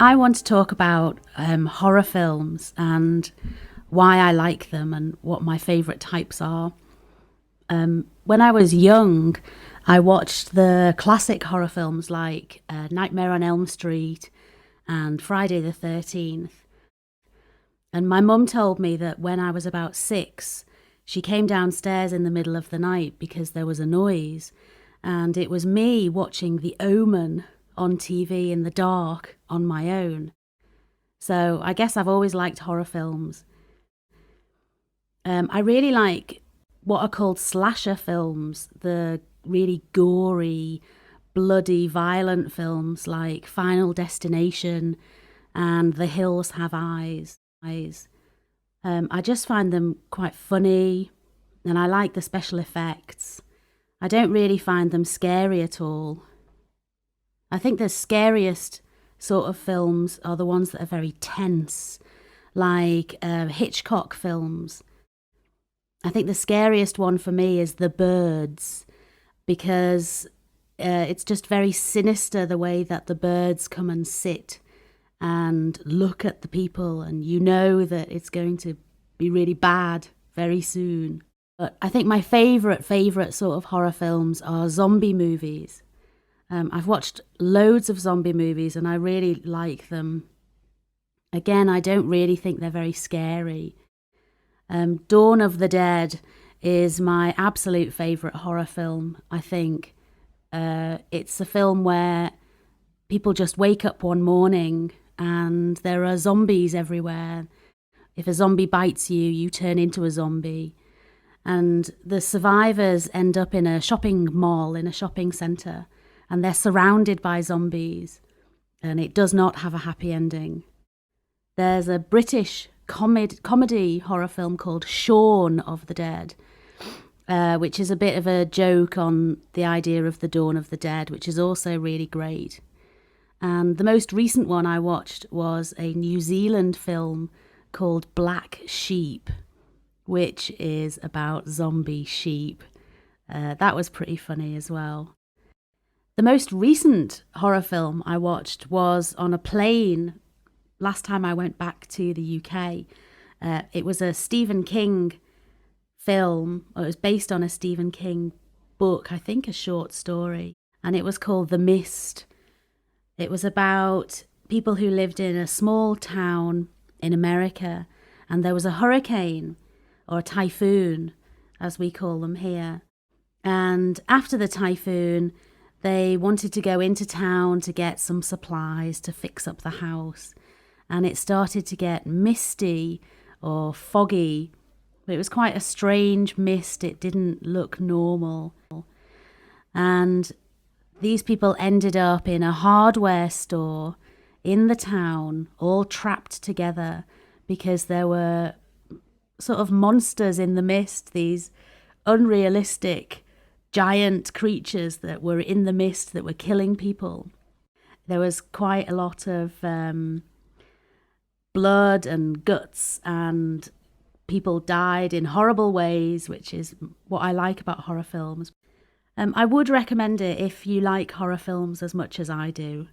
I want to talk about horror films and why I like them and what my favourite types are. When I was young, I watched the classic horror films like Nightmare on Elm Street and Friday the 13th. And my mum told me that when I was about 6, she came downstairs in the middle of the night because there was a noise. And it was me watching The Omen on TV in the dark on my own. So I guess I've always liked horror films. I really like what are called slasher films, the really gory, bloody, violent films like Final Destination and The Hills Have Eyes. I just find them quite funny and I like the special effects. I don't really find them scary at all. I think the scariest sort of films are the ones that are very tense, like Hitchcock films. I think the scariest one for me is The Birds, because it's just very sinister the way that the birds come and sit and look at the people, and you know that it's going to be really bad very soon. But I think my favourite sort of horror films are zombie movies. I've watched loads of zombie movies and I really like them. Again, I don't really think they're very scary. Dawn of the Dead is my absolute favourite horror film, I think. It's a film where people just wake up one morning and there are zombies everywhere. If a zombie bites you, you turn into a zombie. And the survivors end up in a shopping mall, in a shopping centre, and they're surrounded by zombies. And it does not have a happy ending. There's a British comedy horror film called Shaun of the Dead, which is a bit of a joke on the idea of the dawn of the dead, which is also really great. And the most recent one I watched was a New Zealand film called Black Sheep, which is about zombie sheep. That was pretty funny as well. The most recent horror film I watched was on a plane last time I went back to the UK. It was a Stephen King film. It was based on a Stephen King book, I think a short story, and it was called The Mist. It was about people who lived in a small town in America, and there was a hurricane, or a typhoon, as we call them here. And after the typhoon, they wanted to go into town to get some supplies to fix up the house. And it started to get misty or foggy. It was quite a strange mist. It didn't look normal. And these people ended up in a hardware store in the town, all trapped together because there were sort of monsters in the mist, these unrealistic giant creatures that were in the mist that were killing people. There was quite a lot of blood and guts, and people died in horrible ways, which is what I like about horror films. I would recommend it if you like horror films as much as I do.